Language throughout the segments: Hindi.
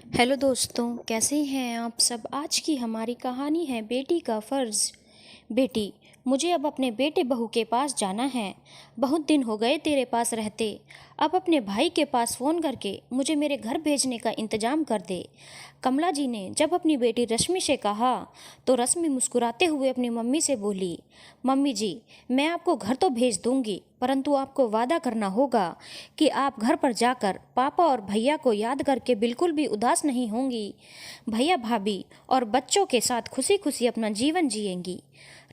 हेलो दोस्तों, कैसे हैं आप सब। आज की हमारी कहानी है बेटी का फ़र्ज़। बेटी, मुझे अब अपने बेटे बहू के पास जाना है। बहुत दिन हो गए तेरे पास रहते। अब अपने भाई के पास फ़ोन करके मुझे मेरे घर भेजने का इंतज़ाम कर दे। कमला जी ने जब अपनी बेटी रश्मि से कहा तो रश्मि मुस्कुराते हुए अपनी मम्मी से बोली, मम्मी जी, मैं आपको घर तो भेज दूंगी, परंतु आपको वादा करना होगा कि आप घर पर जाकर पापा और भैया को याद करके बिल्कुल भी उदास नहीं होंगी। भैया भाभी और बच्चों के साथ खुशी खुशी अपना जीवन जिएंगी।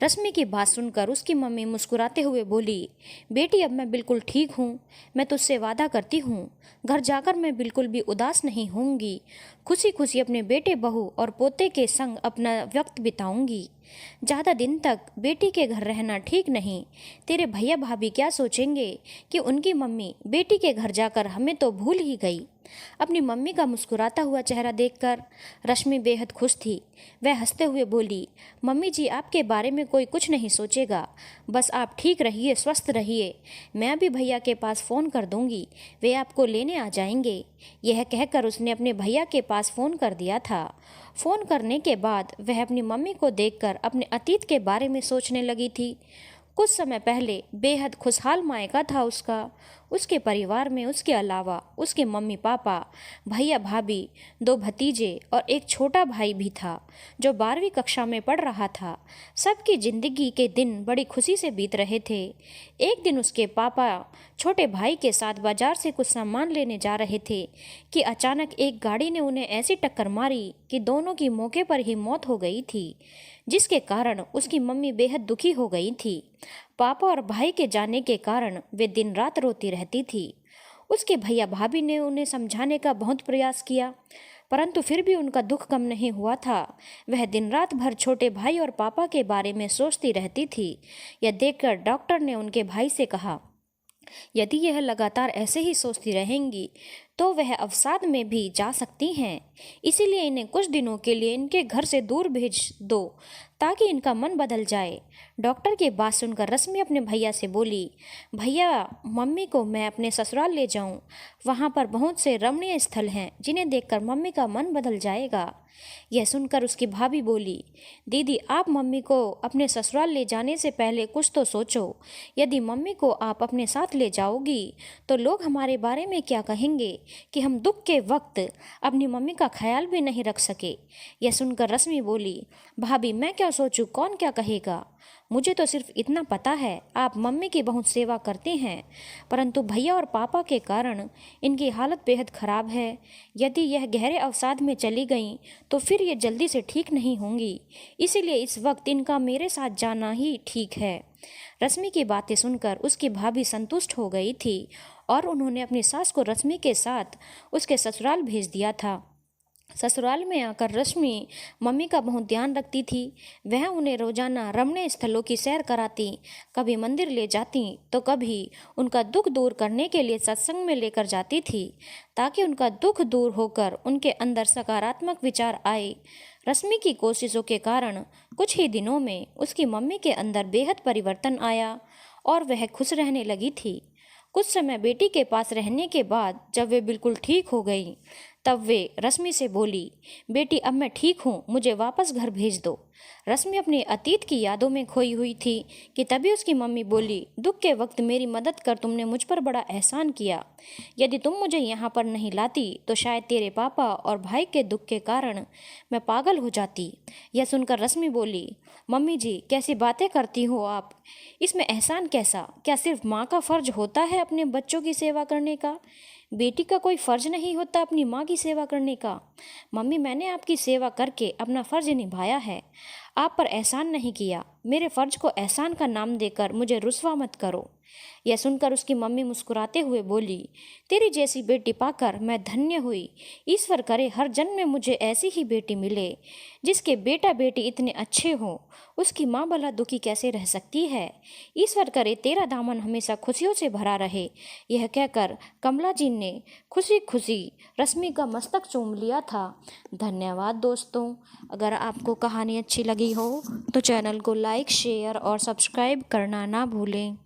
रश्मि की बात सुनकर उसकी मम्मी मुस्कुराते हुए बोली, बेटी अब मैं बिल्कुल ठीक हूँ। मैं तुझसे वादा करती हूँ, घर जाकर मैं बिल्कुल भी उदास नहीं होंगी। खुशी खुशी अपने बेटे बहू और पोते के संग अपना वक्त बिताऊंगी। ज़्यादा दिन तक बेटी के घर रहना ठीक नहीं। तेरे भैया भाभी क्या सोचेंगे कि उनकी मम्मी बेटी के घर जाकर हमें तो भूल ही गई। अपनी मम्मी का मुस्कुराता हुआ चेहरा देखकर रश्मि बेहद खुश थी। वह हंसते हुए बोली, मम्मी जी, आपके बारे में कोई कुछ नहीं सोचेगा, बस आप ठीक रहिए, स्वस्थ रहिए। मैं अभी भैया के पास फ़ोन कर दूंगी, वे आपको लेने आ जाएंगे। यह कहकर उसने अपने भैया के पास फ़ोन कर दिया था। फ़ोन करने के बाद वह अपनी मम्मी को देखकर अपने अतीत के बारे में सोचने लगी थी। कुछ समय पहले बेहद खुशहाल मायका था उसका। उसके परिवार में उसके अलावा उसके मम्मी पापा, भैया भाभी, दो भतीजे और एक छोटा भाई भी था जो 12वीं कक्षा में पढ़ रहा था। सबकी जिंदगी के दिन बड़ी खुशी से बीत रहे थे। एक दिन उसके पापा छोटे भाई के साथ बाजार से कुछ सामान लेने जा रहे थे कि अचानक एक गाड़ी ने उन्हें ऐसी टक्कर मारी कि दोनों की मौके पर ही मौत हो गई थी, जिसके कारण उसकी मम्मी बेहद दुखी हो गई थी। पापा और भाई के जाने के कारण वे दिन रात रोती रहती थी। उसके भैया भाभी ने उन्हें समझाने का बहुत प्रयास किया, परंतु फिर भी उनका दुख कम नहीं हुआ था। वह दिन रात भर छोटे भाई और पापा के बारे में सोचती रहती थी। यह देखकर डॉक्टर ने उनके भाई से कहा, यदि यह लगातार ऐसे ही सोचती रहेंगी तो वह अवसाद में भी जा सकती हैं। इसीलिए इन्हें कुछ दिनों के लिए इनके घर से दूर भेज दो ताकि इनका मन बदल जाए। डॉक्टर की बात सुनकर रश्मि अपने भैया से बोली, भैया, मम्मी को मैं अपने ससुराल ले जाऊं। वहां पर बहुत से रमणीय स्थल हैं जिन्हें देखकर मम्मी का मन बदल जाएगा। यह सुनकर उसकी भाभी बोली, दीदी, आप मम्मी को अपने ससुराल ले जाने से पहले कुछ तो सोचो। यदि मम्मी को आप अपने साथ ले जाओगी तो लोग हमारे बारे में क्या कहेंगे कि हम दुख के वक्त अपनी मम्मी का ख्याल भी नहीं रख सके। यह सुनकर रश्मि बोली, भाभी, मैं क्या सोचूं, कौन क्या कहेगा। मुझे तो सिर्फ इतना पता है, आप मम्मी की बहुत सेवा करते हैं, परंतु भैया और पापा के कारण इनकी हालत बेहद खराब है। यदि यह गहरे अवसाद में चली गईं तो फिर ये जल्दी से ठीक नहीं होंगी। इसीलिए इस वक्त इनका मेरे साथ जाना ही ठीक है। रश्मि की बातें सुनकर उसकी भाभी संतुष्ट हो गई थी और उन्होंने अपनी सास को रश्मि के साथ उसके ससुराल भेज दिया था। ससुराल में आकर रश्मि मम्मी का बहुत ध्यान रखती थी। वह उन्हें रोजाना रमणीय स्थलों की सैर कराती, कभी मंदिर ले जाती तो कभी उनका दुख दूर करने के लिए सत्संग में लेकर जाती थी, ताकि उनका दुख दूर होकर उनके अंदर सकारात्मक विचार आए। रश्मि की कोशिशों के कारण कुछ ही दिनों में उसकी मम्मी के अंदर बेहद परिवर्तन आया और वह खुश रहने लगी थी। कुछ समय बेटी के पास रहने के बाद जब वे बिल्कुल ठीक हो गई तब वे रश्मि से बोली, बेटी, अब मैं ठीक हूँ, मुझे वापस घर भेज दो। रश्मि अपने अतीत की यादों में खोई हुई थी कि तभी उसकी मम्मी बोली, दुख के वक्त मेरी मदद कर तुमने मुझ पर बड़ा एहसान किया। यदि तुम मुझे यहाँ पर नहीं लाती तो शायद तेरे पापा और भाई के दुख के कारण मैं पागल हो जाती। यह सुनकर रश्मि बोली, मम्मी जी, कैसी बातें करती हो आप। इसमें एहसान कैसा? क्या सिर्फ माँ का फर्ज होता है अपने बच्चों की सेवा करने का? बेटी का कोई फर्ज नहीं होता अपनी माँ की सेवा करने का? मम्मी, मैंने आपकी सेवा करके अपना फर्ज निभाया है, आप पर एहसान नहीं किया। मेरे फर्ज को एहसान का नाम देकर मुझे रुस्वा मत करो। यह सुनकर उसकी मम्मी मुस्कुराते हुए बोली, तेरी जैसी बेटी पाकर मैं धन्य हुई। ईश्वर करे हर जन्म में मुझे ऐसी ही बेटी मिले जिसके बेटा बेटी इतने अच्छे हों। उसकी माँ भला दुखी कैसे रह सकती है। ईश्वर करे तेरा दामन हमेशा खुशियों से भरा रहे। यह कहकर कमला जी ने खुशी खुशी रश्मि का मस्तक चूम लिया था। धन्यवाद दोस्तों। अगर आपको कहानी अच्छी लगी हो तो चैनल को लाइक, शेयर और सब्सक्राइब करना ना भूलें।